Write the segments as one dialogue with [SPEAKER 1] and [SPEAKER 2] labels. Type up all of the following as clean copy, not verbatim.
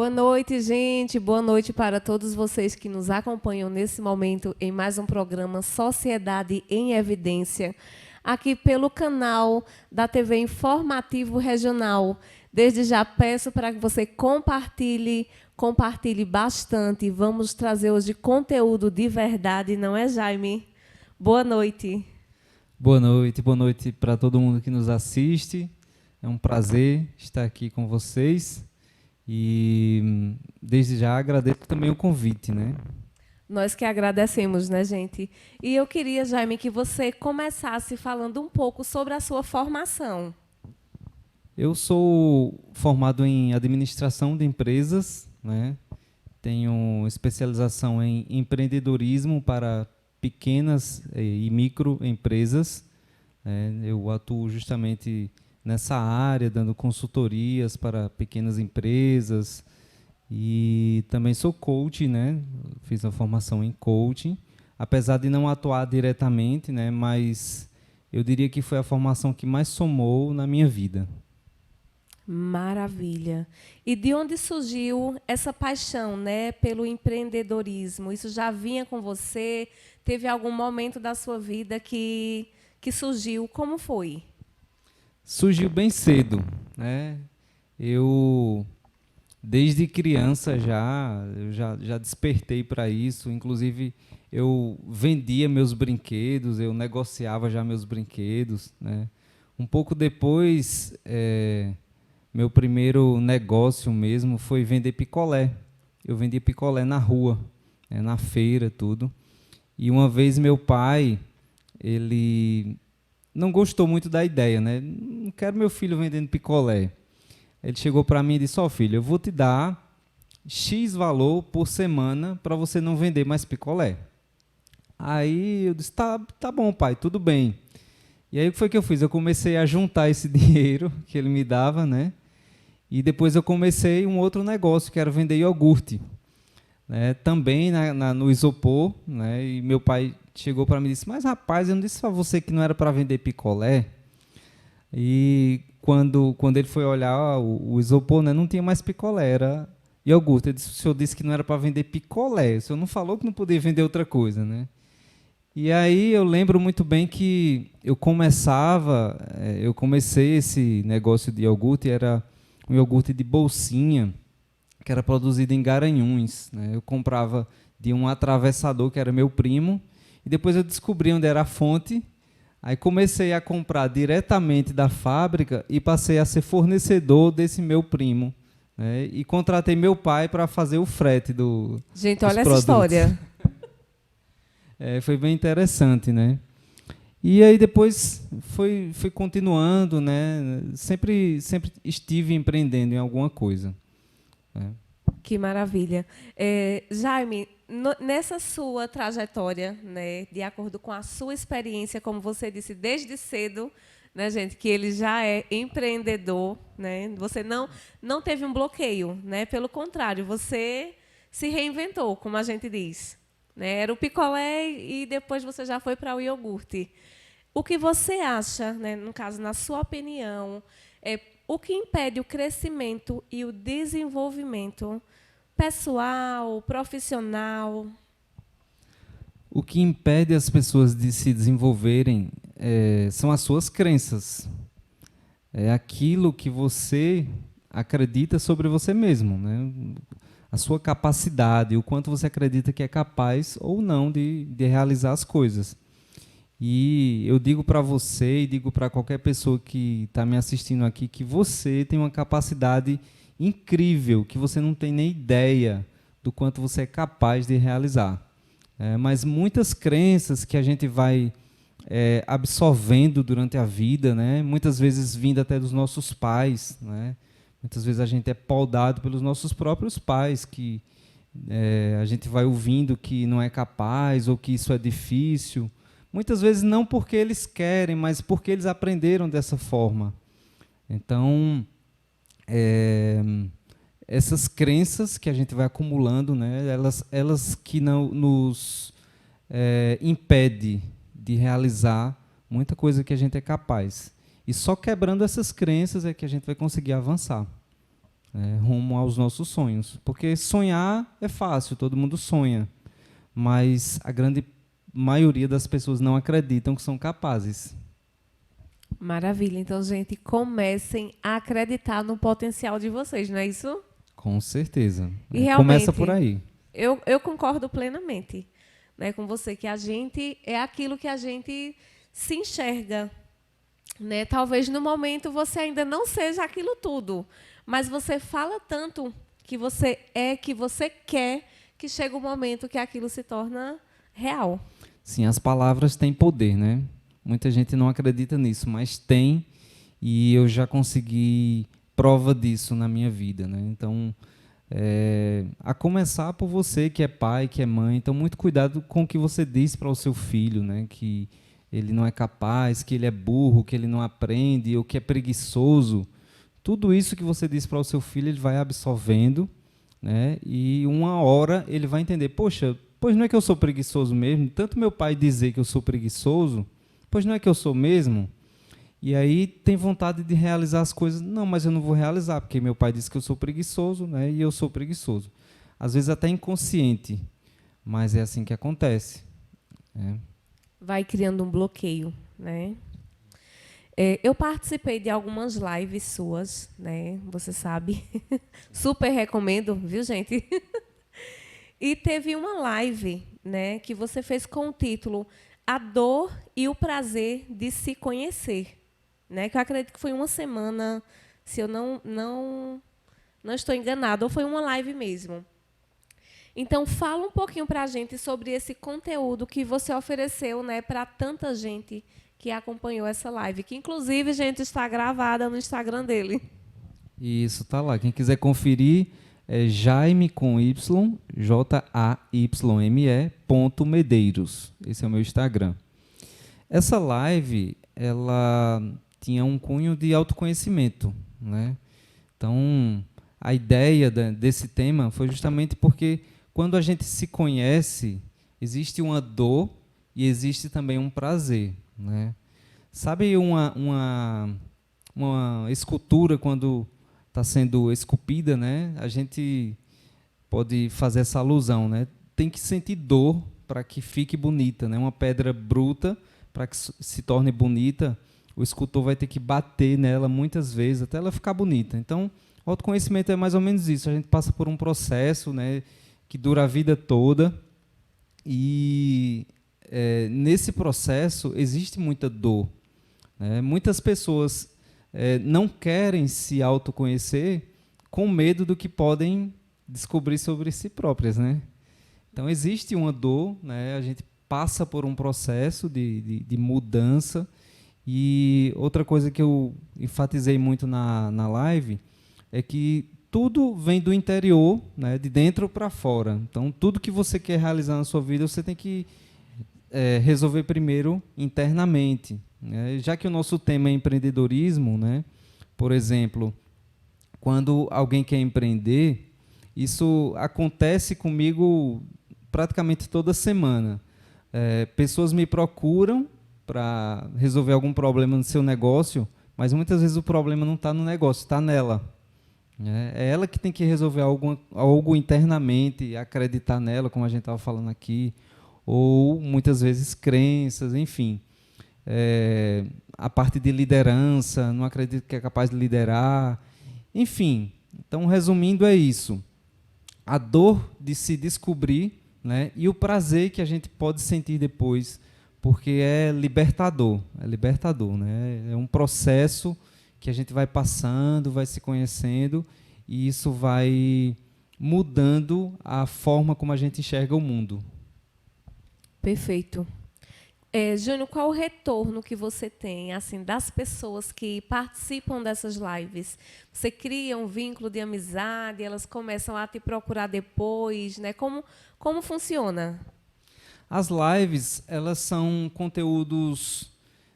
[SPEAKER 1] Boa noite, gente. Boa noite para todos vocês que nos acompanham nesse momento em mais um programa Sociedade em Evidência, aqui pelo canal da TV Informativo Regional. Desde já peço para que você compartilhe bastante. Vamos trazer hoje conteúdo de verdade, não é, Jaime? Boa noite.
[SPEAKER 2] Boa noite para todo mundo que nos assiste. É um prazer estar aqui com vocês. E desde já agradeço também o convite, né?
[SPEAKER 1] Nós que agradecemos, né, gente? E eu queria, Jaime, que você começasse falando um pouco sobre a sua formação.
[SPEAKER 2] Eu sou formado em administração de empresas, né? Tenho especialização em empreendedorismo para pequenas e microempresas. Eu atuo justamente nessa área, dando consultorias para pequenas empresas, e também sou coach, né? Fiz a formação em coaching, apesar de não atuar diretamente, né? Mas eu diria que foi a formação que mais somou na minha vida.
[SPEAKER 1] Maravilha. E de onde surgiu essa paixão, né, pelo empreendedorismo? Isso já vinha com você? Teve algum momento da sua vida que surgiu? Como foi?
[SPEAKER 2] Surgiu bem cedo, né? Eu desde criança já despertei para isso. Inclusive eu vendia meus brinquedos, eu negociava já meus brinquedos, né? Um pouco depois, meu primeiro negócio mesmo foi vender picolé. Eu vendia picolé na rua, né, na feira, tudo. E uma vez meu pai, ele não gostou muito da ideia, né? Não quero meu filho vendendo picolé. Ele chegou para mim e disse: ó, filho, eu vou te dar X valor por semana para você não vender mais picolé. Aí eu disse: tá bom, pai, tudo bem. E aí o que foi que eu fiz? Eu comecei a juntar esse dinheiro que ele me dava, né? E depois eu comecei um outro negócio, que era vender iogurte, né? Também no isopor, né? E meu pai chegou para mim e disse: mas rapaz, eu não disse para você que não era para vender picolé? E quando ele foi olhar o isopor, né, não tinha mais picolé, era iogurte. Ele disse: o senhor disse que não era para vender picolé, o senhor não falou que não podia vender outra coisa, né? E aí eu lembro muito bem que eu comecei esse negócio de iogurte, era um iogurte de bolsinha, que era produzido em Garanhuns, né? Eu comprava de um atravessador, que era meu primo, e depois eu descobri onde era a fonte. Aí comecei a comprar diretamente da fábrica e passei a ser fornecedor desse meu primo, né? E contratei meu pai para fazer o frete
[SPEAKER 1] Gente,
[SPEAKER 2] dos
[SPEAKER 1] olha essa
[SPEAKER 2] produtos.
[SPEAKER 1] história.
[SPEAKER 2] Foi bem interessante, né? E aí depois fui continuando, né? Sempre estive empreendendo em alguma coisa, né?
[SPEAKER 1] Que maravilha. Jaime, nessa sua trajetória, né, de acordo com a sua experiência, como você disse desde cedo, né, gente, que ele já é empreendedor, né? Você não teve um bloqueio, né? Pelo contrário, você se reinventou, como a gente diz, né? Era o picolé e depois você já foi para o iogurte. O que você acha, né, no caso, na sua opinião, o que impede o crescimento e o desenvolvimento pessoal, profissional?
[SPEAKER 2] O que impede as pessoas de se desenvolverem são as suas crenças. É aquilo que você acredita sobre você mesmo, né? A sua capacidade, o quanto você acredita que é capaz ou não de realizar as coisas. E eu digo para você e digo para qualquer pessoa que está me assistindo aqui que você tem uma capacidade incrível, que você não tem nem ideia do quanto você é capaz de realizar. Mas muitas crenças que a gente vai absorvendo durante a vida, né? Muitas vezes vindo até dos nossos pais, né? Muitas vezes a gente é podado pelos nossos próprios pais, que a gente vai ouvindo que não é capaz ou que isso é difícil. Muitas vezes não porque eles querem, mas porque eles aprenderam dessa forma. Então, essas crenças que a gente vai acumulando, né, elas que não nos impedem de realizar muita coisa que a gente é capaz. E só quebrando essas crenças é que a gente vai conseguir avançar. né, rumo aos nossos sonhos. Porque sonhar é fácil, todo mundo sonha, mas a grande maioria das pessoas não acreditam que são capazes.
[SPEAKER 1] Maravilha. Então, gente, comecem a acreditar no potencial de vocês, não é isso?
[SPEAKER 2] Com certeza.
[SPEAKER 1] E
[SPEAKER 2] Começa por
[SPEAKER 1] realmente,
[SPEAKER 2] aí.
[SPEAKER 1] eu concordo plenamente, né, com você, que a gente é aquilo que a gente se enxerga. Né? Talvez no momento você ainda não seja aquilo tudo, mas você fala tanto que você é, que você quer, que chega o momento que aquilo se torna real.
[SPEAKER 2] Sim, as palavras têm poder, né? Muita gente não acredita nisso, mas tem, e eu já consegui prova disso na minha vida, né? Então, a começar por você que é pai, que é mãe, então muito cuidado com o que você diz para o seu filho, né? Que ele não é capaz, que ele é burro, que ele não aprende, ou que é preguiçoso. Tudo isso que você diz para o seu filho, ele vai absorvendo, né? E uma hora ele vai entender, poxa, pois não é que eu sou preguiçoso mesmo? Tanto meu pai dizer que eu sou preguiçoso, pois não é que eu sou mesmo? E aí tem vontade de realizar as coisas. Não, mas eu não vou realizar, porque meu pai disse que eu sou preguiçoso, né? E eu sou preguiçoso. Às vezes até inconsciente, mas é assim que acontece, né?
[SPEAKER 1] Vai criando um bloqueio, né? Eu participei de algumas lives suas, né? Você sabe. Super recomendo, viu, gente? E teve uma live, né, que você fez com o título A Dor e o Prazer de Se Conhecer, né? Que eu acredito que foi uma semana, se eu não estou enganada, ou foi uma live mesmo. Então, fala um pouquinho para a gente sobre esse conteúdo que você ofereceu, né, para tanta gente que acompanhou essa live, que inclusive, gente, está gravada no Instagram dele.
[SPEAKER 2] Isso, tá lá. Quem quiser conferir é Jaime com Y, Jayme ponto Medeiros. Esse é o meu Instagram. Essa live, ela tinha um cunho de autoconhecimento, né? Então, a ideia desse tema foi justamente porque quando a gente se conhece, existe uma dor e existe também um prazer, né? Sabe uma escultura quando está sendo esculpida, né? A gente pode fazer essa alusão, né? Tem que sentir dor para que fique bonita, né? Uma pedra bruta para que se torne bonita, o escultor vai ter que bater nela muitas vezes até ela ficar bonita. Então, o autoconhecimento é mais ou menos isso. A gente passa por um processo, né, que dura a vida toda e nesse processo existe muita dor, né? Muitas pessoas não querem se autoconhecer com medo do que podem descobrir sobre si próprias, né? Então existe uma dor, né? A gente passa por um processo de mudança. E outra coisa que eu enfatizei muito na live é que tudo vem do interior, né? De dentro para fora. Então tudo que você quer realizar na sua vida você tem que resolver primeiro internamente, né? Já que o nosso tema é empreendedorismo, né? Por exemplo, quando alguém quer empreender, isso acontece comigo praticamente toda semana. Pessoas me procuram para resolver algum problema no seu negócio, mas muitas vezes o problema não está no negócio, está nela, né? É ela que tem que resolver algo internamente, acreditar nela, como a gente estava falando aqui, ou muitas vezes crenças, enfim. A parte de liderança, não acredito que é capaz de liderar, enfim. Então, resumindo, é isso. A dor de se descobrir, né, e o prazer que a gente pode sentir depois, porque é libertador, né? É um processo que a gente vai passando, vai se conhecendo, e isso vai mudando a forma como a gente enxerga o mundo.
[SPEAKER 1] Perfeito. Júnior, qual o retorno que você tem assim das pessoas que participam dessas lives? Você cria um vínculo de amizade, elas começam a te procurar depois, né? Como funciona?
[SPEAKER 2] As lives, elas são conteúdos,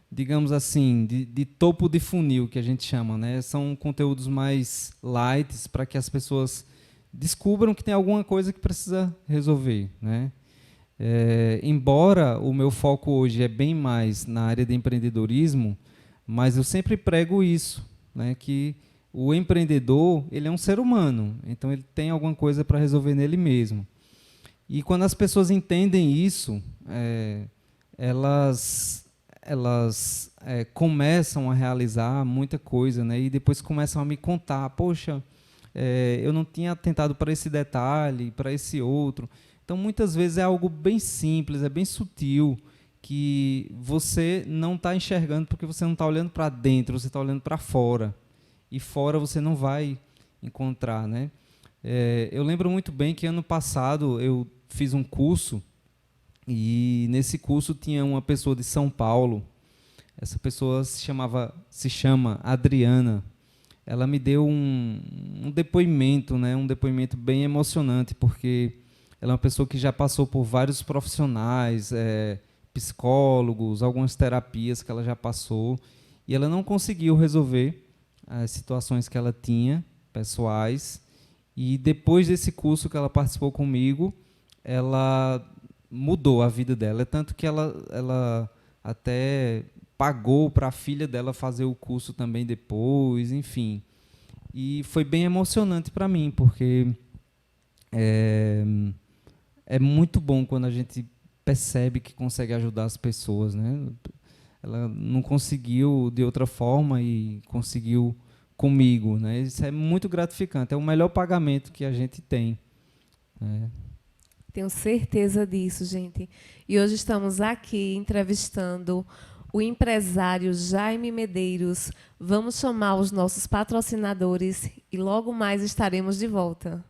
[SPEAKER 2] digamos assim, de topo de funil, que a gente chama, né? São conteúdos mais light para que as pessoas descubram que tem alguma coisa que precisa resolver, né? Embora o meu foco hoje é bem mais na área de empreendedorismo, mas eu sempre prego isso, né? Que o empreendedor, ele é um ser humano, então ele tem alguma coisa para resolver nele mesmo. E quando as pessoas entendem isso, elas começam a realizar muita coisa, né? E depois começam a me contar, poxa, eu não tinha atentado para esse detalhe, para esse outro. Então, muitas vezes é algo bem simples, é bem sutil, que você não está enxergando porque você não está olhando para dentro, você está olhando para fora. E fora você não vai encontrar, né? Eu lembro muito bem que ano passado eu fiz um curso e nesse curso tinha uma pessoa de São Paulo. Essa pessoa se chama Adriana. Ela me deu um depoimento, né? Um depoimento bem emocionante, porque ela é uma pessoa que já passou por vários profissionais, psicólogos, algumas terapias que ela já passou, e ela não conseguiu resolver as situações que ela tinha, pessoais. E depois desse curso que ela participou comigo, ela mudou a vida dela. Tanto que ela até pagou para a filha dela fazer o curso também depois, enfim. E foi bem emocionante para mim, porque é muito bom quando a gente percebe que consegue ajudar as pessoas, né? Ela não conseguiu de outra forma e conseguiu comigo, né? Isso é muito gratificante, é o melhor pagamento que a gente tem, né?
[SPEAKER 1] Tenho certeza disso, gente. E hoje estamos aqui entrevistando o empresário Jaime Medeiros. Vamos chamar os nossos patrocinadores e logo mais estaremos de volta.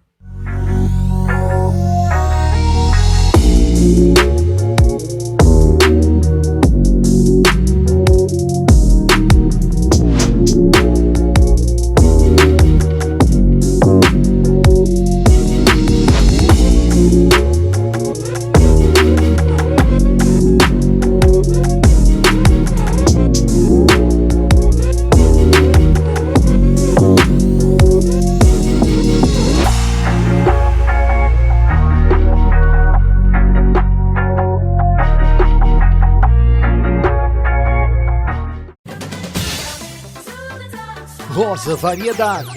[SPEAKER 3] Rosa Variedade,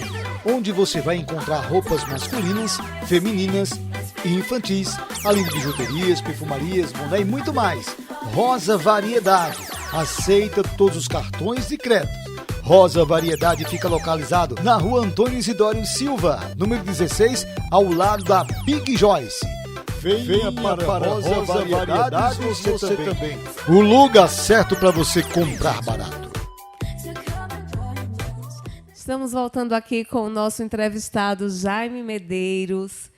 [SPEAKER 3] onde você vai encontrar roupas masculinas, femininas e infantis, além de bijuterias, perfumarias, boné e muito mais. Rosa Variedade, aceita todos os cartões e créditos. Rosa Variedade fica localizado na rua Antônio Isidório Silva, número 16, ao lado da Big Joyce. Venha para Rosa Variedade você também. O lugar certo para você comprar barato.
[SPEAKER 1] Estamos voltando aqui com o nosso entrevistado Jaime Medeiros.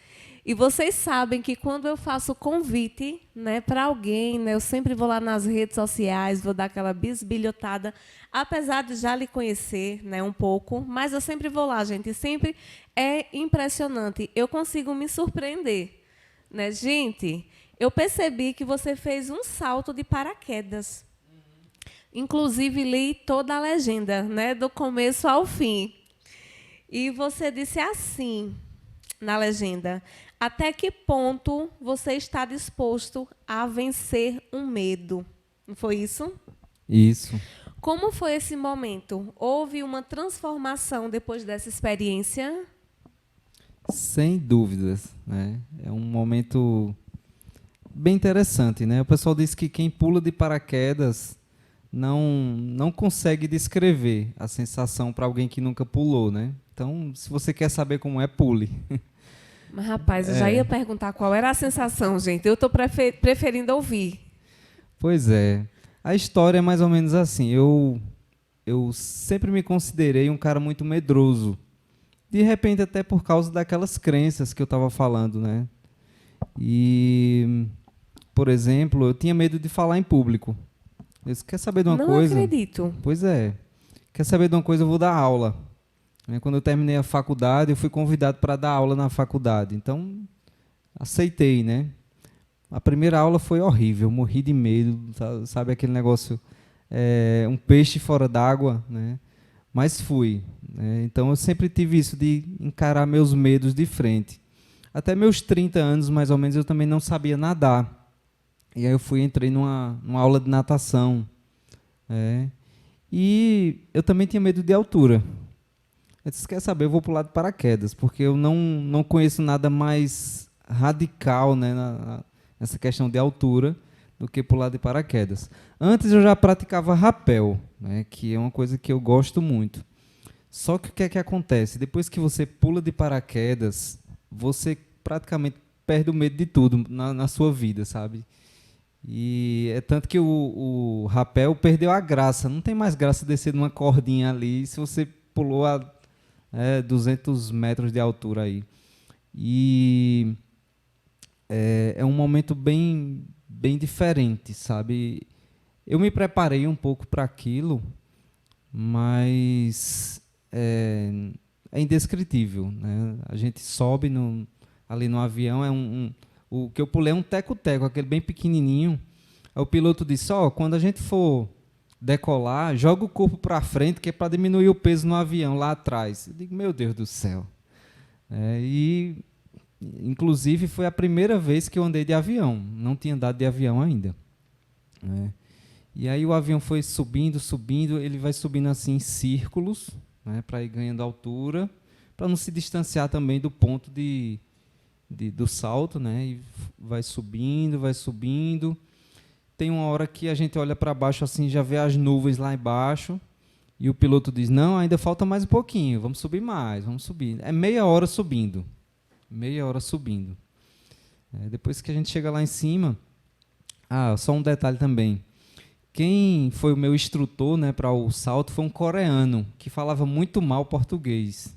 [SPEAKER 1] E vocês sabem que quando eu faço convite, né, para alguém, né, eu sempre vou lá nas redes sociais, vou dar aquela bisbilhotada, apesar de já lhe conhecer, né, um pouco, mas eu sempre vou lá, gente, e sempre é impressionante. Eu consigo me surpreender, né, gente? Eu percebi que você fez um salto de paraquedas. Inclusive, li toda a legenda, né, do começo ao fim. E você disse assim, na legenda, até que ponto você está disposto a vencer um medo? Não foi isso?
[SPEAKER 2] Isso.
[SPEAKER 1] Como foi esse momento? Houve uma transformação depois dessa experiência?
[SPEAKER 2] Sem dúvidas, né? É um momento bem interessante, né? O pessoal diz que quem pula de paraquedas não consegue descrever a sensação para alguém que nunca pulou, né? Então, se você quer saber como é, pule.
[SPEAKER 1] Mas, rapaz, eu já ia perguntar qual era a sensação, gente. Eu estou preferindo ouvir.
[SPEAKER 2] Pois é. A história é mais ou menos assim. Eu sempre me considerei um cara muito medroso. De repente, até por causa daquelas crenças que eu estava falando, né? E, por exemplo, eu tinha medo de falar em público. Eu disse, quer saber de uma coisa?
[SPEAKER 1] Não acredito.
[SPEAKER 2] Pois é. Quer saber de uma coisa? Eu vou dar aula. Quando eu terminei a faculdade, eu fui convidado para dar aula na faculdade. Então, aceitei, né? A primeira aula foi horrível, morri de medo, sabe aquele negócio, um peixe fora d'água, né? Mas fui, né? Então, eu sempre tive isso de encarar meus medos de frente. Até meus 30 anos, mais ou menos, eu também não sabia nadar. E aí eu entrei numa aula de natação. E eu também tinha medo de altura. Eu disse, quer saber, eu vou pular de paraquedas, porque eu não conheço nada mais radical, né, nessa questão de altura do que pular de paraquedas. Antes eu já praticava rapel, né, que é uma coisa que eu gosto muito. Só que o que é que acontece? Depois que você pula de paraquedas, você praticamente perde o medo de tudo na sua vida, sabe? E é tanto que o rapel perdeu a graça. Não tem mais graça descer numa cordinha ali se você pulou a 200 metros de altura aí. E é um momento bem, bem diferente, sabe? Eu me preparei um pouco para aquilo, mas é indescritível, né? A gente sobe ali no avião, o que eu pulei é um teco-teco, aquele bem pequenininho. Aí o piloto disse, quando a gente for decolar, joga o corpo para frente, que é para diminuir o peso no avião lá atrás. Eu digo, meu Deus do céu. Inclusive, foi a primeira vez que eu andei de avião. Não tinha andado de avião ainda. E aí o avião foi subindo, subindo, ele vai subindo assim em círculos, né, para ir ganhando altura, para não se distanciar também do ponto do salto, né, e vai subindo, vai subindo. Tem uma hora que a gente olha para baixo assim, já vê as nuvens lá embaixo, e o piloto diz, não, ainda falta mais um pouquinho, vamos subir mais, vamos subir. É meia hora subindo. Meia hora subindo. Depois que a gente chega lá em cima... só um detalhe também. Quem foi o meu instrutor, né, para o salto foi um coreano, que falava muito mal português.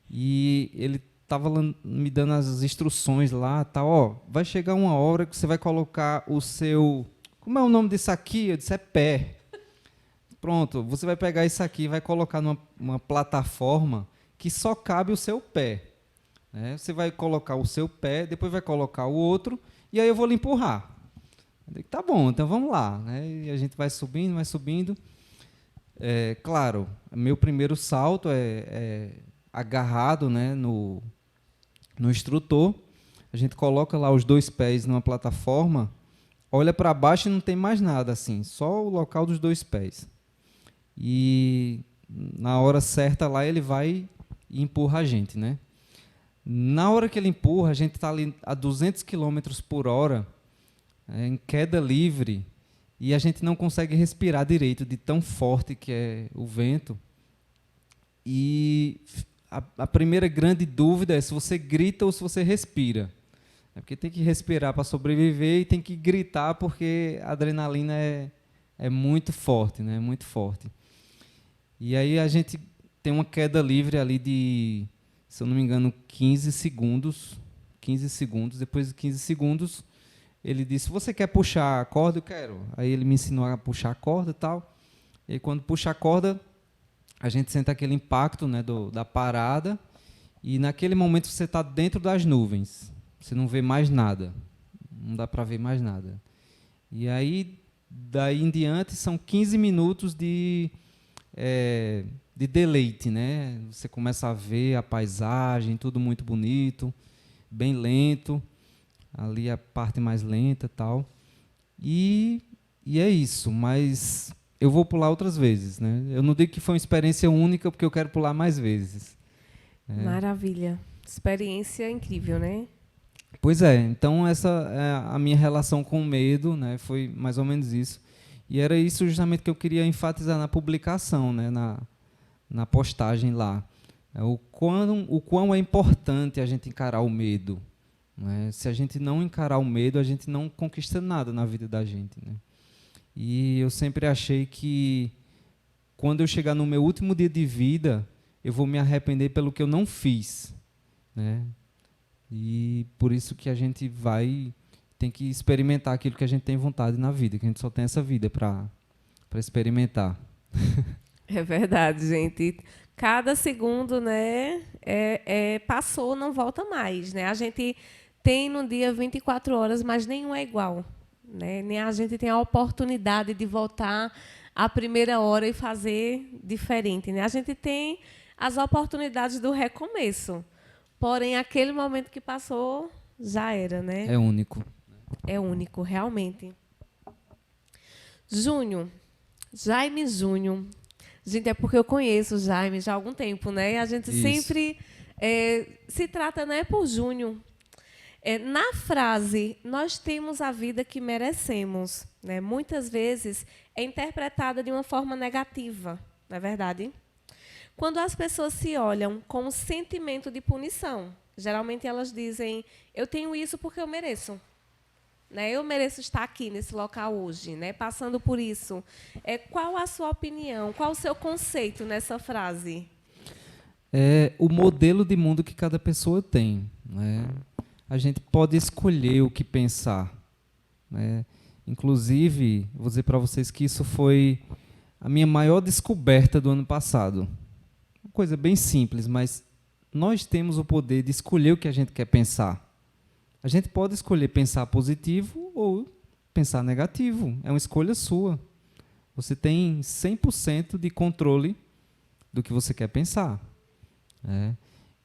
[SPEAKER 2] E ele estava me dando as instruções lá, vai chegar uma hora que você vai colocar o seu... Como é o nome disso aqui? Eu disse, é pé. Pronto, você vai pegar isso aqui e vai colocar numa plataforma que só cabe o seu pé. Você vai colocar o seu pé, depois vai colocar o outro, e aí eu vou lhe empurrar. Eu digo, tá bom, então vamos lá. E a gente vai subindo, vai subindo. Claro, meu primeiro salto é agarrado, né, no instrutor. A gente coloca lá os dois pés numa plataforma, olha para baixo e não tem mais nada, assim, só o local dos dois pés. E na hora certa lá ele vai e empurra a gente, né? Na hora que ele empurra, a gente está ali a 200 km por hora, em queda livre, e a gente não consegue respirar direito, de tão forte que é o vento. E a primeira grande dúvida é se você grita ou se você respira. Porque tem que respirar para sobreviver e tem que gritar porque a adrenalina é muito forte, né? Muito forte. E aí a gente tem uma queda livre ali de, se eu não me engano, 15 segundos. 15 segundos. Depois de 15 segundos, ele disse, você quer puxar a corda? Eu quero. Aí ele me ensinou a puxar a corda e tal. E aí, quando puxa a corda, a gente sente aquele impacto, né, da parada. E naquele momento você está dentro das nuvens. Você não vê mais nada. Não dá para ver mais nada. E aí, daí em diante, são 15 minutos de deleite, né? Você começa a ver a paisagem, tudo muito bonito, bem lento. Ali a parte mais lenta e tal. E é isso, mas eu vou pular outras vezes, né? Eu não digo que foi uma experiência única, porque eu quero pular mais vezes.
[SPEAKER 1] Maravilha. Experiência incrível, né?
[SPEAKER 2] Pois é, então essa é a minha relação com o medo, né? Foi mais ou menos isso. E era isso justamente que eu queria enfatizar na publicação, né? Na postagem lá. O quão é importante a gente encarar o medo. Né? Se a gente não encarar o medo, a gente não conquista nada na vida da gente. Né? E eu sempre achei que, quando eu chegar no meu último dia de vida, eu vou me arrepender pelo que eu não fiz. Né? E por isso que a gente tem que experimentar aquilo que a gente tem vontade na vida, que a gente só tem essa vida para experimentar.
[SPEAKER 1] É verdade, gente. Cada segundo, né, passou, não volta mais. Né? A gente tem no dia 24 horas, mas nenhum é igual. Né? Nem a gente tem a oportunidade de voltar à primeira hora e fazer diferente. Né? A gente tem as oportunidades do recomeço. Porém, aquele momento que passou, já era. Né?
[SPEAKER 2] É único.
[SPEAKER 1] É único, realmente. Júnior, Jaime Júnior, Gente, é porque eu conheço o Jaime já há algum tempo, né? E a gente
[SPEAKER 2] Isso.
[SPEAKER 1] sempre se trata, né, por Júnior. Na frase, nós temos a vida que merecemos, né? Muitas vezes é interpretada de uma forma negativa, não é verdade? Quando as pessoas se olham com um sentimento de punição, geralmente elas dizem, eu tenho isso porque eu mereço. Né? Eu mereço estar aqui nesse local hoje, né? Passando por isso. Qual a sua opinião? Qual o seu conceito nessa frase?
[SPEAKER 2] É o modelo de mundo que cada pessoa tem, né? A gente pode escolher o que pensar, né? Inclusive, vou dizer para vocês que isso foi a minha maior descoberta do ano passado. Uma coisa bem simples, mas nós temos o poder de escolher o que a gente quer pensar. A gente pode escolher pensar positivo ou pensar negativo. É uma escolha sua. Você tem 100% de controle do que você quer pensar. Né?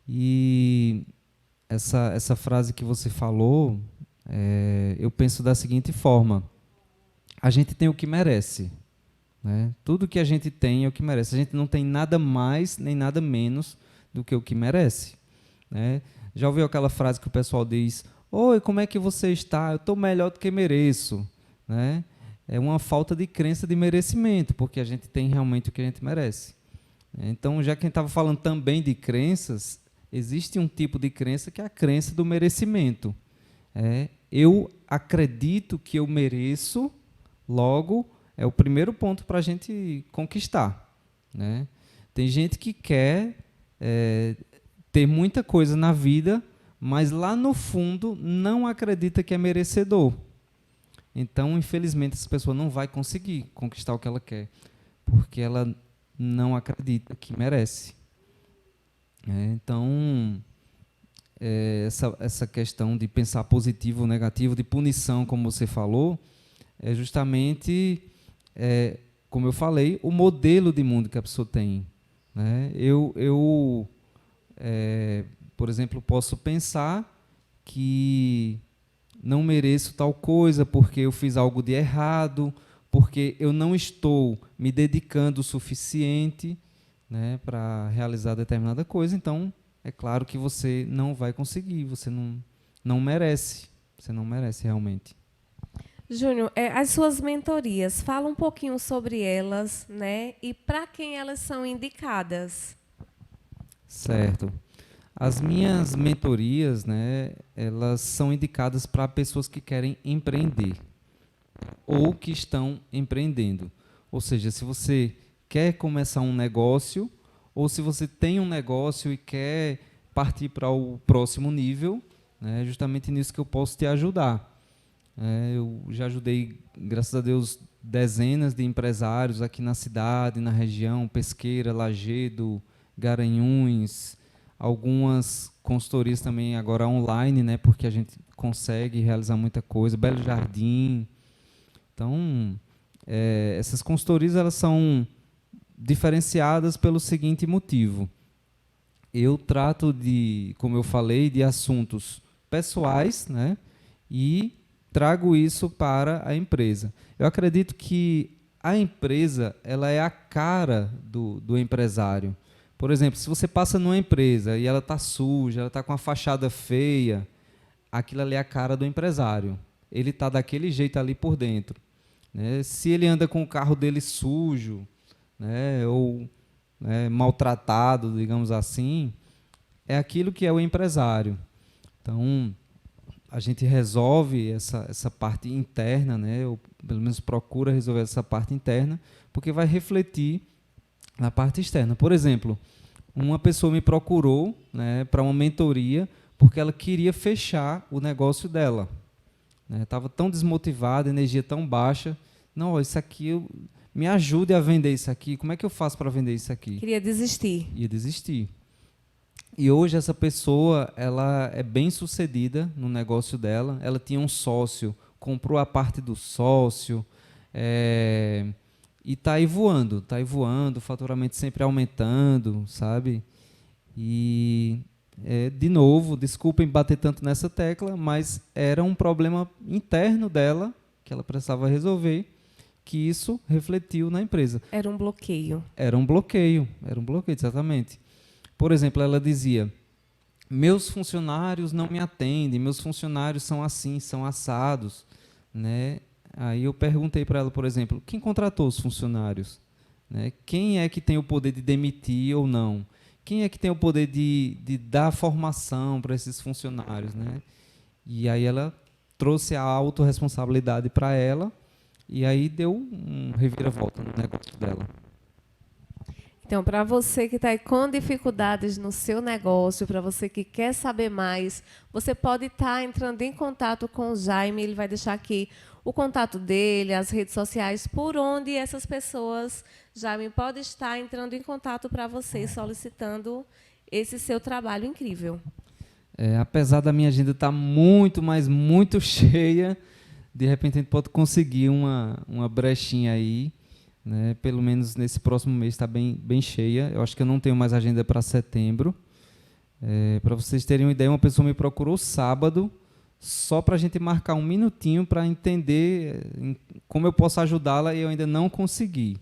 [SPEAKER 2] E essa frase que você falou, eu penso da seguinte forma. A gente tem o que merece. Né? Tudo que a gente tem é o que merece. A gente não tem nada mais nem nada menos do que o que merece. Né? Já ouviu aquela frase que o pessoal diz: oi, como é que você está? Eu estou melhor do que mereço. Né? É uma falta de crença de merecimento, porque a gente tem realmente o que a gente merece. Então, já que a gente estava falando também de crenças, existe um tipo de crença que é a crença do merecimento. Eu acredito que eu mereço, logo, é o primeiro ponto para a gente conquistar. Né? Tem gente que quer ter muita coisa na vida, mas lá no fundo não acredita que é merecedor. Então, infelizmente, essa pessoa não vai conseguir conquistar o que ela quer, porque ela não acredita que merece. Então, essa questão de pensar positivo ou negativo, de punição, como você falou, é justamente, como eu falei, o modelo de mundo que a pessoa tem. Né? Por exemplo, posso pensar que não mereço tal coisa porque eu fiz algo de errado, porque eu não estou me dedicando o suficiente, né, para realizar determinada coisa. Então, é claro que você não vai conseguir, você não merece, você não merece realmente.
[SPEAKER 1] Júnior, as suas mentorias, fala um pouquinho sobre elas, né, e para quem elas são indicadas.
[SPEAKER 2] Certo. As minhas mentorias, né, elas são indicadas para pessoas que querem empreender ou que estão empreendendo. Ou seja, se você quer começar um negócio ou se você tem um negócio e quer partir para o próximo nível, né, é justamente nisso que eu posso te ajudar. Eu já ajudei, graças a Deus, dezenas de empresários aqui na cidade, na região, Pesqueira, Lajedo, Garanhuns, algumas consultorias também agora online, né, porque a gente consegue realizar muita coisa, Belo Jardim. Então, essas consultorias elas são diferenciadas pelo seguinte motivo. Eu trato como eu falei, de assuntos pessoais, né, e trago isso para a empresa. Eu acredito que a empresa ela é a cara do empresário. Por exemplo, se você passa numa empresa e ela está suja, ela está com a fachada feia, aquilo ali é a cara do empresário. Ele está daquele jeito ali por dentro. Né? Se ele anda com o carro dele sujo, né, ou maltratado, digamos assim, é aquilo que é o empresário. Então, a gente resolve essa parte interna, né, ou pelo menos procura resolver essa parte interna, porque vai refletir na parte externa. Por exemplo, uma pessoa me procurou, né, para uma mentoria porque ela queria fechar o negócio dela. Estava tão desmotivada, energia tão baixa. Não, isso aqui, me ajude a vender isso aqui. Como é que eu faço para vender isso aqui?
[SPEAKER 1] Queria desistir.
[SPEAKER 2] Ia desistir. E hoje essa pessoa ela é bem sucedida no negócio dela. Ela tinha um sócio, comprou a parte do sócio, e está aí voando, o faturamento sempre aumentando, sabe? E, de novo, desculpem bater tanto nessa tecla, mas era um problema interno dela, que ela precisava resolver, que isso refletiu na empresa.
[SPEAKER 1] Era um bloqueio.
[SPEAKER 2] Era um bloqueio, exatamente. Por exemplo, ela dizia: meus funcionários não me atendem, meus funcionários são assim, são assados, né? Aí eu perguntei para ela, por exemplo, quem contratou os funcionários? Né? Quem é que tem o poder de demitir ou não? Quem é que tem o poder de dar formação para esses funcionários? Né? E aí ela trouxe a autorresponsabilidade para ela, e aí deu um reviravolta no negócio dela.
[SPEAKER 1] Então, para você que está aí com dificuldades no seu negócio, para você que quer saber mais, você pode estar entrando em contato com o Jaime. Ele vai deixar aqui o contato dele, as redes sociais, por onde essas pessoas, Jaime, podem estar entrando em contato para você, solicitando esse seu trabalho incrível.
[SPEAKER 2] Apesar da minha agenda estar muito, mas muito cheia, de repente a gente pode conseguir uma brechinha aí, né? Pelo menos nesse próximo mês está bem cheia. Eu acho que eu não tenho mais agenda para setembro. Para vocês terem uma ideia, uma pessoa me procurou sábado, só para a gente marcar um minutinho para entender como eu posso ajudá-la, e eu ainda não consegui.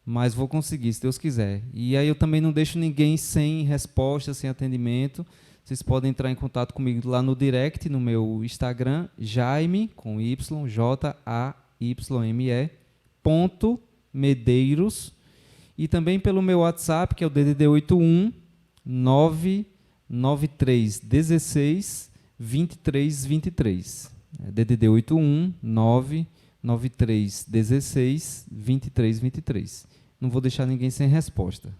[SPEAKER 2] Mas vou conseguir, se Deus quiser. E aí eu também não deixo ninguém sem resposta, sem atendimento. Vocês podem entrar em contato comigo lá no direct, no meu Instagram, Jaime, com Y, J-A-Y-M-E, .medeiros, e também pelo meu WhatsApp, que é o DDD 81 993 16 23 23. DDD 81 993 16 23 23. Não vou deixar ninguém sem resposta.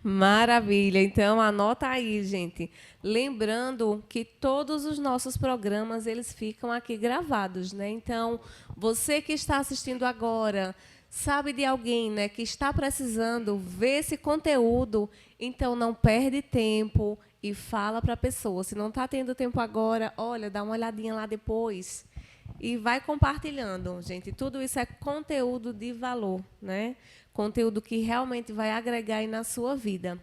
[SPEAKER 1] Maravilha. Então, anota aí, gente. Lembrando que todos os nossos programas, eles ficam aqui gravados, né? Então, você que está assistindo agora, sabe de alguém, né, que está precisando ver esse conteúdo, então não perde tempo e fala para a pessoa. Se não está tendo tempo agora, olha, dá uma olhadinha lá depois. E vai compartilhando, gente. Tudo isso é conteúdo de valor, né? Conteúdo que realmente vai agregar aí na sua vida.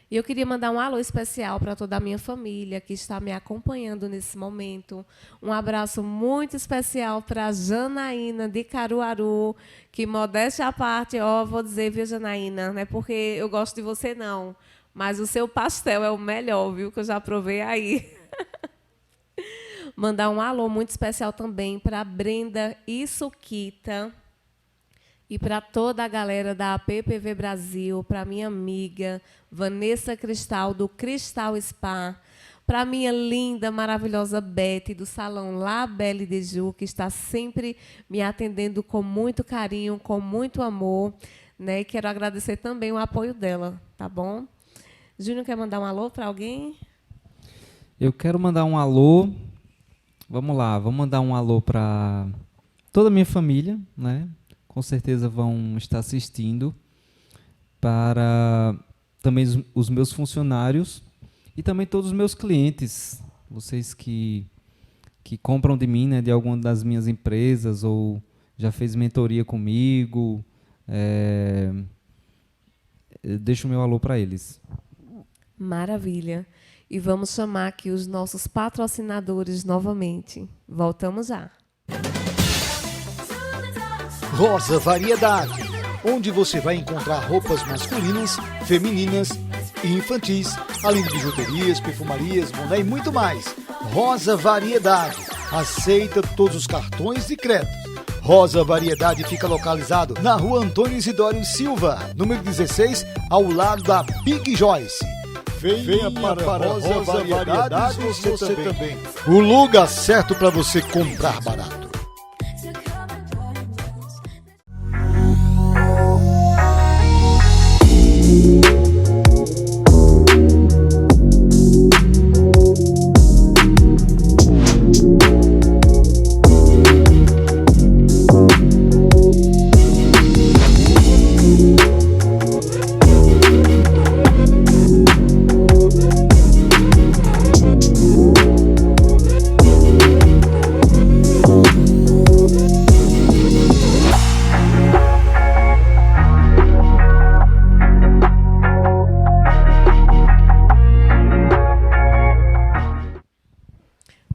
[SPEAKER 1] E eu queria mandar um alô especial para toda a minha família que está me acompanhando nesse momento. Um abraço muito especial para a Janaína, de Caruaru, que, modéstia à parte, vou dizer, viu, Janaína, não é porque eu gosto de você, não, mas o seu pastel é o melhor, viu, que eu já provei aí. Mandar um alô muito especial também para a Brenda e Suquita, e para toda a galera da PPV Brasil, para minha amiga Vanessa Cristal, do Cristal Spa, para minha linda, maravilhosa Beth, do Salão La Belle de Ju, que está sempre me atendendo com muito carinho, com muito amor, né? E quero agradecer também o apoio dela, tá bom? Júnior, quer mandar um alô para alguém?
[SPEAKER 2] Eu quero mandar um alô. Vamos lá, vamos mandar um alô para toda a minha família, né? Com certeza vão estar assistindo, para também os meus funcionários e também todos os meus clientes, vocês que compram de mim, né, de alguma das minhas empresas, ou já fez mentoria comigo. Deixo o meu alô para eles.
[SPEAKER 1] Maravilha. E vamos chamar aqui os nossos patrocinadores novamente. Voltamos já.
[SPEAKER 3] Rosa Variedade, onde você vai encontrar roupas masculinas, femininas e infantis, além de bijuterias, perfumarias, boné e muito mais. Rosa Variedade, aceita todos os cartões de crédito. Rosa Variedade fica localizado na rua Antônio Isidório Silva, número 16, ao lado da Big Joyce. Venha para Rosa Variedades você também. O lugar certo para você comprar barato.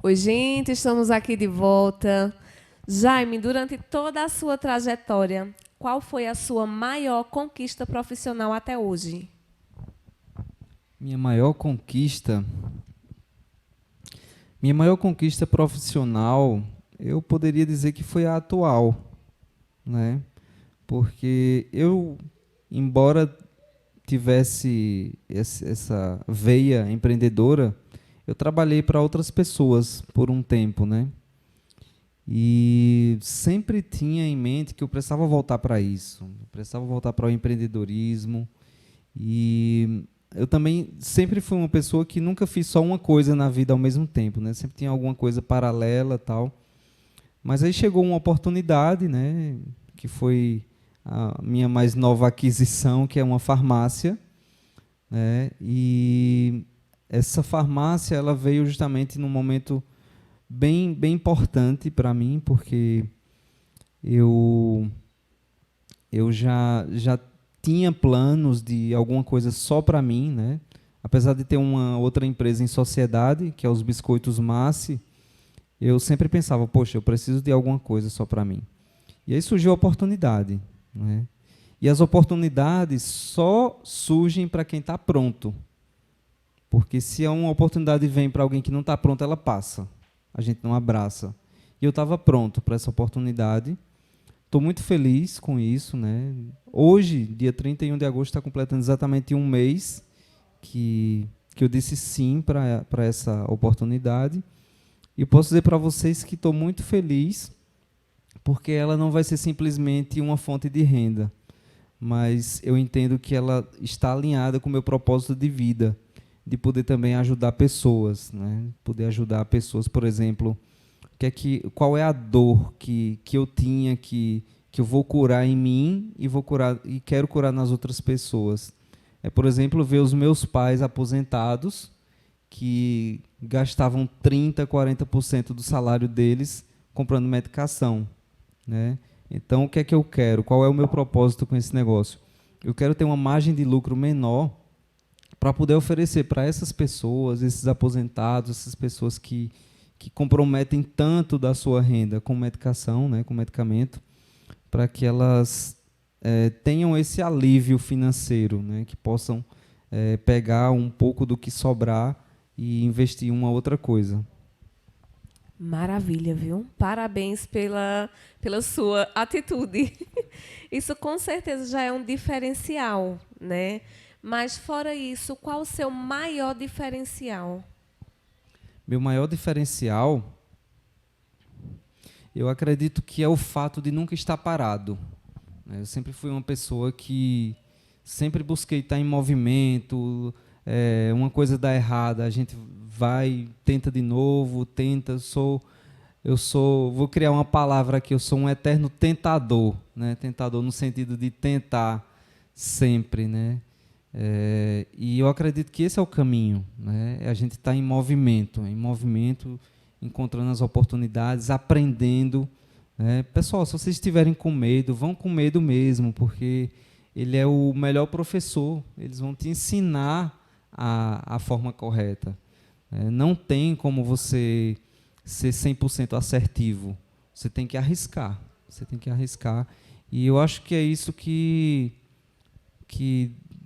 [SPEAKER 1] Oi, gente, estamos aqui de volta. Jaime, durante toda a sua trajetória, qual foi a sua maior conquista profissional até hoje?
[SPEAKER 2] Minha maior conquista. Minha maior conquista profissional, eu poderia dizer que foi a atual, né? Porque eu, embora tivesse essa veia empreendedora, eu trabalhei para outras pessoas por um tempo, né? E sempre tinha em mente que eu precisava voltar para isso, eu precisava voltar para o empreendedorismo. E eu também sempre fui uma pessoa que nunca fiz só uma coisa na vida ao mesmo tempo, né? Sempre tinha alguma coisa paralela, tal. Mas aí chegou uma oportunidade, né, que foi a minha mais nova aquisição, que é uma farmácia, né? E essa farmácia ela veio justamente num momento bem importante para mim, porque eu já tinha planos de alguma coisa só para mim, né? Apesar de ter uma outra empresa em sociedade, que é os Biscoitos Massi, eu sempre pensava, poxa, eu preciso de alguma coisa só para mim. E aí surgiu a oportunidade, né? E as oportunidades só surgem para quem está pronto. Porque se uma oportunidade vem para alguém que não está pronto, ela passa. A gente não abraça. E eu estava pronto para essa oportunidade. Estou muito feliz com isso, né? Hoje, dia 31 de agosto, está completando exatamente um mês que eu disse sim para essa oportunidade. E eu posso dizer para vocês que estou muito feliz, porque ela não vai ser simplesmente uma fonte de renda, mas eu entendo que ela está alinhada com o meu propósito de vida, de poder também ajudar pessoas, né? Poder ajudar pessoas, por exemplo, qual é a dor que eu tinha, que eu vou curar em mim e quero curar nas outras pessoas. É, por exemplo, ver os meus pais aposentados, que gastavam 30%, 40% do salário deles comprando medicação, né? Então, o que é que eu quero? Qual é o meu propósito com esse negócio? Eu quero ter uma margem de lucro menor para poder oferecer para essas pessoas, esses aposentados, essas pessoas que comprometem tanto da sua renda com medicação, né, com medicamento, para que elas tenham esse alívio financeiro, né, que possam pegar um pouco do que sobrar e investir em uma outra coisa.
[SPEAKER 1] Maravilha, viu? Parabéns pela sua atitude. Isso com certeza já é um diferencial, né? Mas fora isso, qual o seu maior diferencial?
[SPEAKER 2] Meu maior diferencial, eu acredito que é o fato de nunca estar parado. Eu sempre fui uma pessoa que sempre busquei estar em movimento. Uma coisa dá errada, a gente vai, tenta de novo, vou criar uma palavra aqui, eu sou um eterno tentador, né? Tentador no sentido de tentar sempre, né? E eu acredito que esse é o caminho, né? A gente está em movimento, encontrando as oportunidades, aprendendo, né? Pessoal, se vocês estiverem com medo, vão com medo mesmo, porque ele é o melhor professor, eles vão te ensinar a forma correta. Não tem como você ser 100% assertivo, você tem que arriscar, e eu acho que é isso que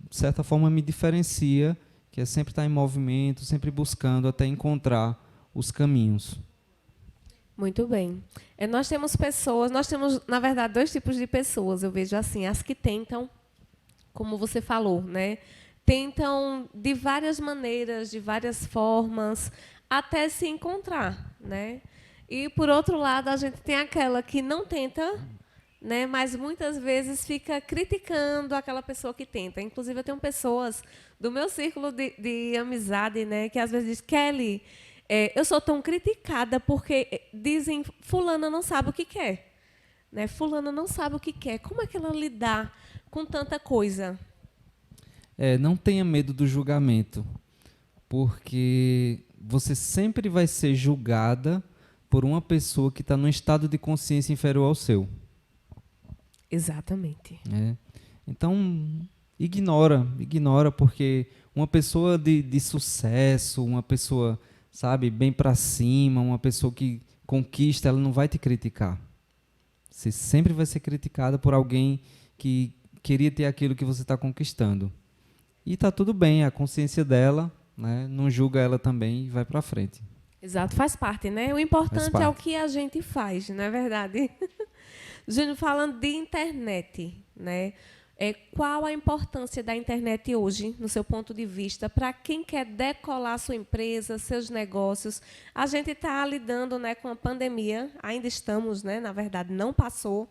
[SPEAKER 2] de certa forma me diferencia, que é sempre estar em movimento, sempre buscando até encontrar os caminhos.
[SPEAKER 1] Muito bem. Nós temos, na verdade, dois tipos de pessoas, eu vejo assim, as que tentam, como você falou, né? Tentam de várias maneiras, de várias formas, até se encontrar, né? E, por outro lado, a gente tem aquela que não tenta, né, mas muitas vezes fica criticando aquela pessoa que tenta. Inclusive, eu tenho pessoas do meu círculo de amizade, né, que às vezes dizem, Kelly, eu sou tão criticada porque dizem, fulana não sabe o que quer. Né? Fulana não sabe o que quer. Como é que ela lidar com tanta coisa?
[SPEAKER 2] Não tenha medo do julgamento, porque você sempre vai ser julgada por uma pessoa que está num estado de consciência inferior ao seu.
[SPEAKER 1] Exatamente.
[SPEAKER 2] Então, ignora, porque uma pessoa de sucesso, uma pessoa, sabe, bem para cima, uma pessoa que conquista, ela não vai te criticar. Você sempre vai ser criticada por alguém que queria ter aquilo que você está conquistando. E está tudo bem, a consciência dela, né, não julga ela também e vai para frente.
[SPEAKER 1] Exato, faz parte, né? O importante
[SPEAKER 2] Faz
[SPEAKER 1] é o
[SPEAKER 2] parte.
[SPEAKER 1] que a gente faz, não é verdade? Júnior, falando de internet, né? Qual a importância da internet hoje, no seu ponto de vista, para quem quer decolar sua empresa, seus negócios? A gente está lidando, né, com a pandemia, ainda estamos, né? Na verdade, não passou.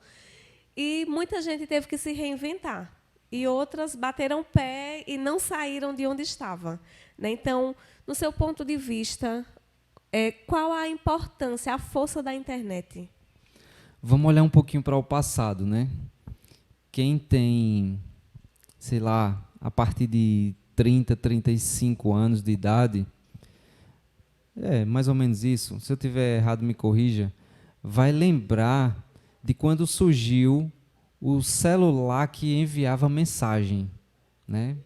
[SPEAKER 1] E muita gente teve que se reinventar. E outras bateram o pé e não saíram de onde estava, né? Então, no seu ponto de vista, qual a importância, a força da internet?
[SPEAKER 2] Vamos olhar um pouquinho para o passado, né? Quem tem, sei lá, a partir de 30, 35 anos de idade, mais ou menos isso, se eu tiver errado me corrija, vai lembrar de quando surgiu o celular que enviava mensagem, né?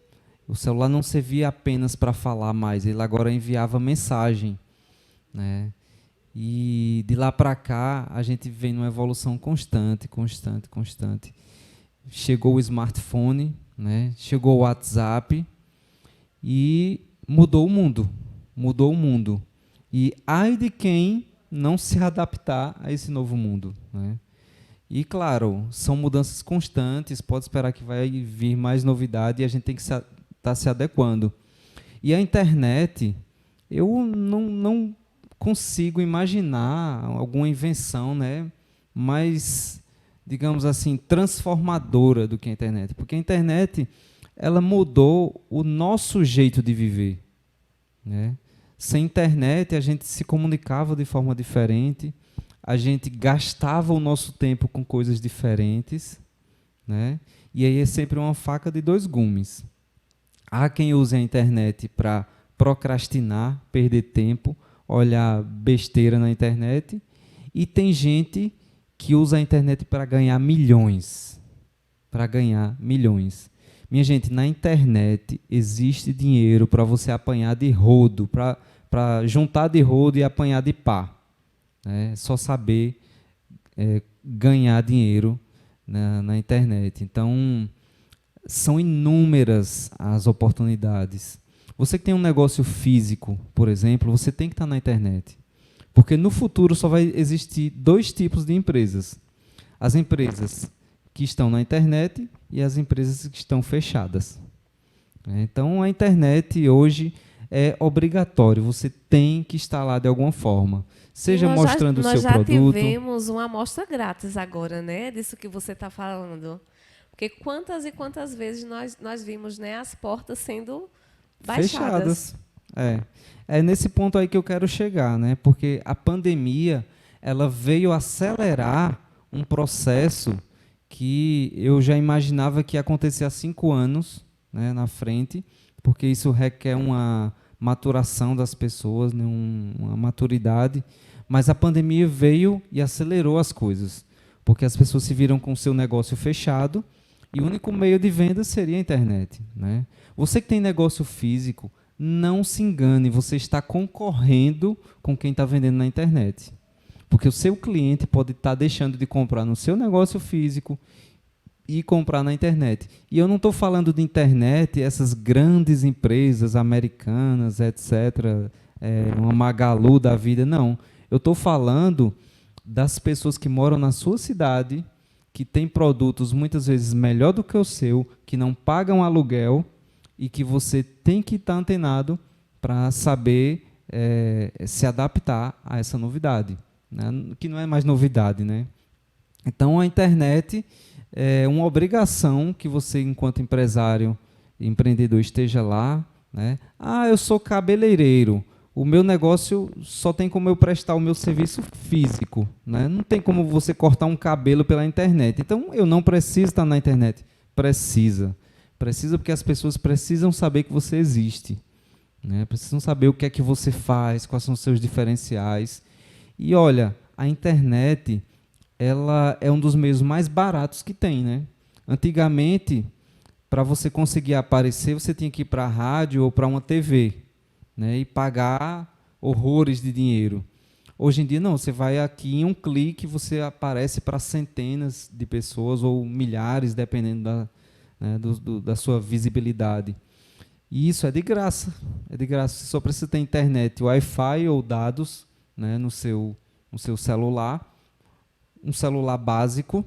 [SPEAKER 2] O celular não servia apenas para falar mais, ele agora enviava mensagem, né? E de lá para cá a gente vem numa evolução constante. Chegou o smartphone, né? Chegou o WhatsApp e mudou o mundo. E ai de quem não se adaptar a esse novo mundo, né? E claro, são mudanças constantes, pode esperar que vai vir mais novidade e a gente tem que estar se adequando. E a internet, eu não consigo imaginar alguma invenção, né, mais, digamos assim, transformadora do que a internet. Porque a internet, ela mudou o nosso jeito de viver, né? Sem internet, a gente se comunicava de forma diferente, a gente gastava o nosso tempo com coisas diferentes, né? E aí é sempre uma faca de dois gumes. Há quem use a internet para procrastinar, perder tempo, olhar besteira na internet, e tem gente que usa a internet para ganhar milhões. Minha gente, na internet existe dinheiro para você apanhar de rodo, para juntar de rodo e apanhar de pá. É só saber ganhar dinheiro na internet. Então, são inúmeras as oportunidades. Você que tem um negócio físico, por exemplo, você tem que estar na internet. Porque no futuro só vai existir dois tipos de empresas. As empresas que estão na internet e as empresas que estão fechadas. Então, a internet hoje é obrigatório. Você tem que estar lá de alguma forma. Seja mostrando o seu produto.
[SPEAKER 1] Nós já tivemos uma amostra grátis agora, né, disso que você está falando. Porque quantas e quantas vezes nós vimos, né, as portas sendo baixadas.
[SPEAKER 2] É nesse ponto aí que eu quero chegar, né? Porque a pandemia, ela veio acelerar um processo que eu já imaginava que ia acontecer há 5 anos, né, na frente, porque isso requer uma maturação das pessoas, né, uma maturidade. Mas a pandemia veio e acelerou as coisas, porque as pessoas se viram com o seu negócio fechado e o único meio de venda seria a internet, né? Você que tem negócio físico, não se engane, você está concorrendo com quem está vendendo na internet. Porque o seu cliente pode estar deixando de comprar no seu negócio físico e comprar na internet. E eu não estou falando de internet, essas grandes empresas americanas, etc., uma Magalu da vida, não. Eu estou falando das pessoas que moram na sua cidade, que têm produtos muitas vezes melhor do que o seu, que não pagam aluguel e que você tem que estar antenado para saber se adaptar a essa novidade, né? Que não é mais novidade, né? Então, a internet é uma obrigação que você, enquanto empresário, empreendedor, esteja lá, né? Ah, eu sou cabeleireiro. O meu negócio só tem como eu prestar o meu serviço físico, né? Não tem como você cortar um cabelo pela internet. Então, eu não preciso estar na internet. Precisa porque as pessoas precisam saber que você existe, né? Precisam saber o que é que você faz, quais são os seus diferenciais. E, olha, a internet, ela é um dos meios mais baratos que tem, né? Antigamente, para você conseguir aparecer, você tinha que ir para a rádio ou para uma TV, né, e pagar horrores de dinheiro. Hoje em dia, não. Você vai aqui em um clique, você aparece para centenas de pessoas ou milhares, dependendo né, da sua visibilidade. E isso é de graça. É de graça. Você só precisa ter internet, Wi-Fi ou dados, né, no seu celular. Um celular básico,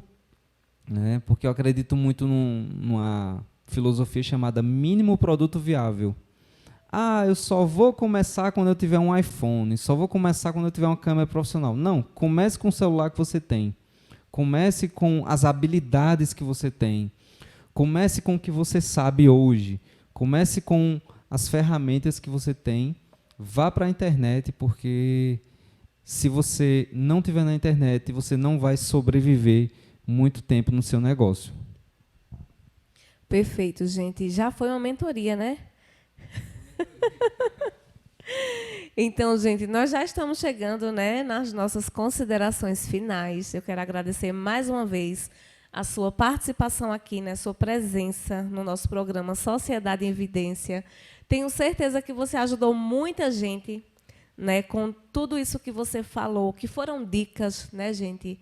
[SPEAKER 2] né, porque eu acredito muito numa filosofia chamada mínimo produto viável. Eu só vou começar quando eu tiver um iPhone, só vou começar quando eu tiver uma câmera profissional. Não, comece com o celular que você tem. Comece com as habilidades que você tem. Comece com o que você sabe hoje. Comece com as ferramentas que você tem. Vá para a internet, porque se você não estiver na internet, você não vai sobreviver muito tempo no seu negócio.
[SPEAKER 1] Perfeito, gente. Já foi uma mentoria, né? Então, gente, nós já estamos chegando, né, nas nossas considerações finais. Eu quero agradecer mais uma vez a sua participação aqui, né, sua presença no nosso programa Sociedade em Evidência. Tenho certeza que você ajudou muita gente, né, com tudo isso que você falou, que foram dicas, né, gente?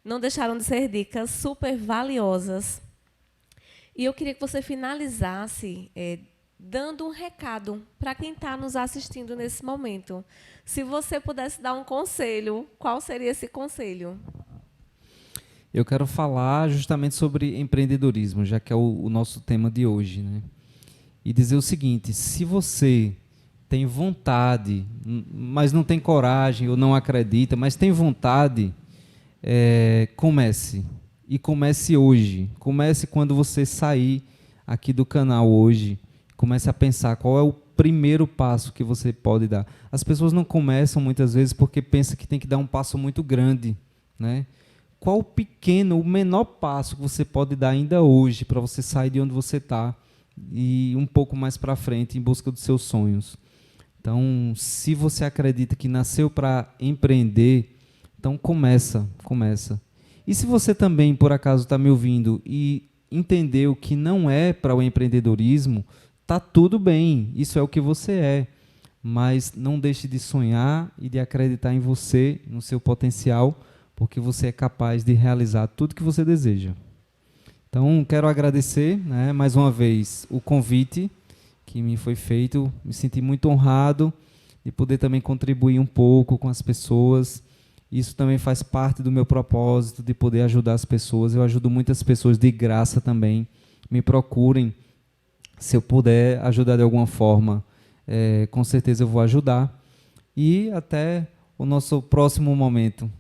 [SPEAKER 1] Não deixaram de ser dicas super valiosas. E eu queria que você finalizasse dando um recado para quem está nos assistindo nesse momento. Se você pudesse dar um conselho, qual seria esse conselho?
[SPEAKER 2] Eu quero falar justamente sobre empreendedorismo, já que é o nosso tema de hoje, né? E dizer o seguinte: se você tem vontade, mas não tem coragem ou não acredita, mas tem vontade, comece. E comece hoje. Comece quando você sair aqui do canal hoje. Comece a pensar qual é o primeiro passo que você pode dar. As pessoas não começam muitas vezes porque pensam que tem que dar um passo muito grande, né? Qual o menor passo que você pode dar ainda hoje para você sair de onde você está e um pouco mais para frente em busca dos seus sonhos? Então, se você acredita que nasceu para empreender, então começa. E se você também, por acaso, está me ouvindo e entendeu que não é para o empreendedorismo, tá tudo bem, isso é o que você é. Mas não deixe de sonhar e de acreditar em você, no seu potencial, porque você é capaz de realizar tudo que você deseja. Então, quero agradecer, né, mais uma vez o convite que me foi feito. Me senti muito honrado de poder também contribuir um pouco com as pessoas. Isso também faz parte do meu propósito de poder ajudar as pessoas. Eu ajudo muitas pessoas de graça também. Me procurem. Se eu puder ajudar de alguma forma, com certeza eu vou ajudar. E até o nosso próximo momento.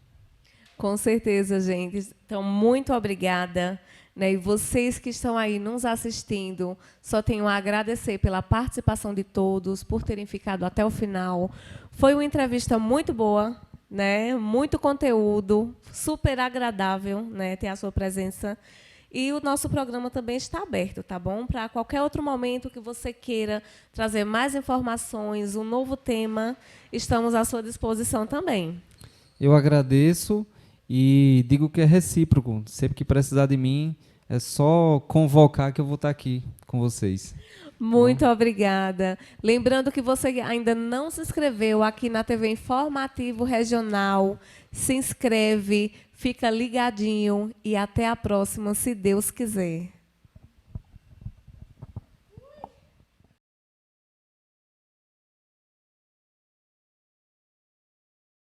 [SPEAKER 1] Com certeza, gente. Então, muito obrigada. Né? E vocês que estão aí nos assistindo, só tenho a agradecer pela participação de todos, por terem ficado até o final. Foi uma entrevista muito boa, né? Muito conteúdo, super agradável, né, ter a sua presença. E o nosso programa também está aberto, tá bom? Para qualquer outro momento que você queira trazer mais informações, um novo tema, estamos à sua disposição também.
[SPEAKER 2] Eu agradeço e digo que é recíproco. Sempre que precisar de mim, é só convocar que eu vou estar aqui com vocês.
[SPEAKER 1] Muito obrigada. Lembrando que você ainda não se inscreveu aqui na TV Informativo Regional, se inscreve, fica ligadinho e até a próxima, se Deus quiser.